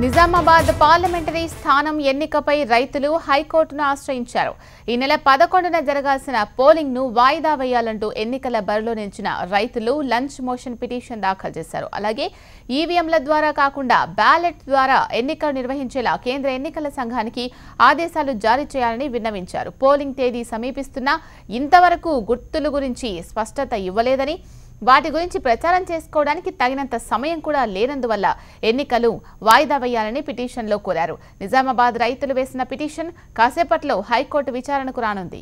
Nizamabad parliamentary స్థానం ఎన్నికపై రైతులు హైకోర్టును ఆశ్రయించారు. ఈ నెల 11న జరగాల్సిన పోలింగ్ ను వాయిదా వేయాలంటూ ఎన్నికల బరిలో నిలిచిన రైతులు లంచ్ మోషన్ పిటిషన్ దాఖలు చేశారు. అలాగే ఈవీఎంల ద్వారా కాకుండా బ్యాలెట్ ద్వారా ఎన్నికలు నిర్వహించేలా కేంద్ర ఎన్నికల సంఘానికి ఆదేశాలు జారీ చేయాలని విన్నవించారు. పోలింగ్ తేదీ సమీపిస్తున్నా ఇంతవరకు గుర్తుల గురించి స్పష్టత ఇవ్వలేదని, వాటి గురించి ప్రచారం చేసుకోవడానికి తగినంత సమయం కూడా లేనందువల్ల ఎన్నికలు వాయిదా వేయాలని పిటిషన్లో కోరారు. నిజామాబాద్ రైతులు వేసిన పిటిషన్ కాసేపట్లో హైకోర్టు విచారణకు రానుంది.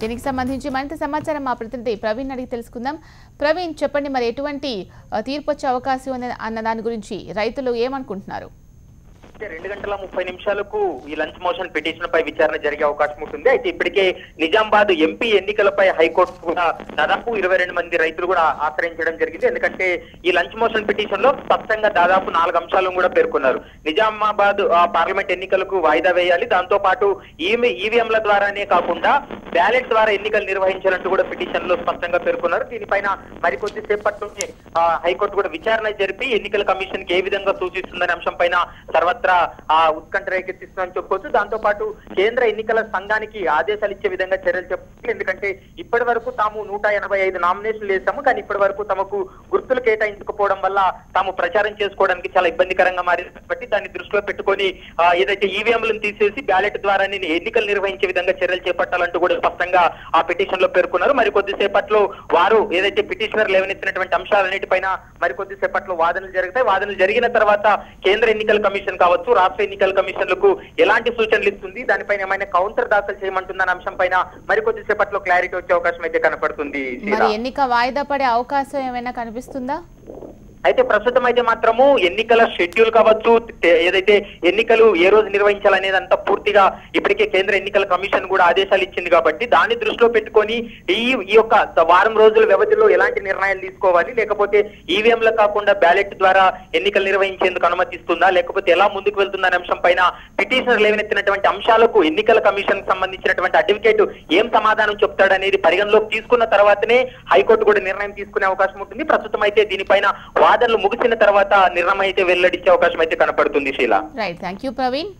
దీనికి సంబంధించి మరింత సమాచారం మా ప్రతినిధి ప్రవీణ్ అడిగి తెలుసుకుందాం. ప్రవీణ్, చెప్పండి, మరి ఎటువంటి తీర్పు వచ్చే అవకాశం ఉంది అన్న దాని గురించి రైతులు ఏమనుకుంటున్నారు? 2 గంటల 30 నిమిషాలకు ఈ లంచ్ మోషన్ పిటిషన్ పై విచారణ జరిగే అవకాశం ఉంటుంది. అయితే ఇప్పటికే నిజామాబాద్ ఎంపీ ఎన్నికలపై హైకోర్టు కూడా దాదాపు 22 మంది రైతులు కూడా ఆశ్రయించడం జరిగింది. ఎందుకంటే ఈ లంచ్ మోషన్ పిటిషన్ లో స్పష్టంగా దాదాపు 4 అంశాలను కూడా పేర్కొన్నారు. నిజామాబాద్ పార్లమెంట్ ఎన్నికలకు వాయిదా వేయాలి, దాంతో పాటు ఈవీఎంల ద్వారానే కాకుండా బ్యాలెట్ ద్వారా ఎన్నికలు నిర్వహించాలంటూ కూడా పిటిషన్ లో స్పష్టంగా పేర్కొన్నారు. దీనిపైన మరికొద్ది సేపటి హైకోర్టు కూడా విచారణ జరిపి ఎన్నికల కమిషన్ కి ఏ విధంగా సూచిస్తుందనే అంశం పైన సర్వత్రా ఉత్కంఠ రేకెత్తిస్తుందని చెప్పొచ్చు. దాంతో పాటు కేంద్ర ఎన్నికల సంఘానికి ఆదేశాలు ఇచ్చే విధంగా చర్యలు చెప్పాలి. ఎందుకంటే ఇప్పటి వరకు తాము 185 నామినేషన్లు వేసాము, కానీ ఇప్పటి వరకు తమకు గుర్తులు కేటాయించకపోవడం వల్ల తాము ప్రచారం చేసుకోవడానికి చాలా ఇబ్బందికరంగా మారింది. కాబట్టి దాన్ని దృష్టిలో పెట్టుకొని ఏదైతే ఈవీఎంలను తీసేసి బ్యాలెట్ ద్వారా ఎన్నికలు నిర్వహించే విధంగా చర్యలు చేపట్టాలంటూ కూడా స్పష్టంగా ఆ పిటిషన్ లో పేర్కొన్నారు. మరికొద్దిసేపట్లో వారు ఏదైతే పిటిషనర్ లేవనెత్తినటువంటి అంశాలన్నిటిపైన మరికొద్దిసేపట్లో వాదనలు జరుగుతాయి. వాదనలు జరిగిన తర్వాత కేంద్ర ఎన్నికల కమిషన్ కావచ్చు, రాష్ట్ర ఎన్నికల కమిషన్లకు ఎలాంటి సూచనలు ఇస్తుంది, దానిపైన ఏమైనా కౌంటర్ దాఖలు చేయమంటుందన్న అంశం పైన మరికొద్దిసేపట్లో క్లారిటీ వచ్చే అవకాశం అయితే కనపడుతుంది. ఎన్నిక వాయిదా పడే అవకాశం ఏమైనా కనిపిస్తుందా? అయితే ప్రస్తుతం అయితే మాత్రము ఎన్నికల షెడ్యూల్ కావచ్చు, ఏదైతే ఎన్నికలు ఏ రోజు నిర్వహించాలనేది అంతా పూర్తిగా ఇప్పటికే కేంద్ర ఎన్నికల కమిషన్ కూడా ఆదేశాలు ఇచ్చింది. కాబట్టి దాన్ని దృష్టిలో పెట్టుకొని ఈ యొక్క వారం రోజుల వ్యవధిలో ఎలాంటి నిర్ణయాలు తీసుకోవాలి, లేకపోతే ఈవీఎంలు కాకుండా బ్యాలెట్ ద్వారా ఎన్నికలు నిర్వహించేందుకు అనుమతిస్తుందా, లేకపోతే ఎలా ముందుకు వెళ్తుందనే అంశం పైన పిటిషనర్ లేవనెత్తినటువంటి అంశాలకు ఎన్నికల కమిషన్ సంబంధించినటువంటి అడ్వకేట్ ఏం సమాధానం చెప్తాడనేది పరిగణలోకి తీసుకున్న తర్వాతనే హైకోర్టు కూడా నిర్ణయం తీసుకునే అవకాశం ఉంటుంది. ప్రస్తుతం అయితే దీనిపైన వాదనలు ముగిసిన తర్వాత నిర్ణయం అయితే వెల్లడించే అవకాశం అయితే కనపడుతుంది. Sheela. Right, thank you Praveen.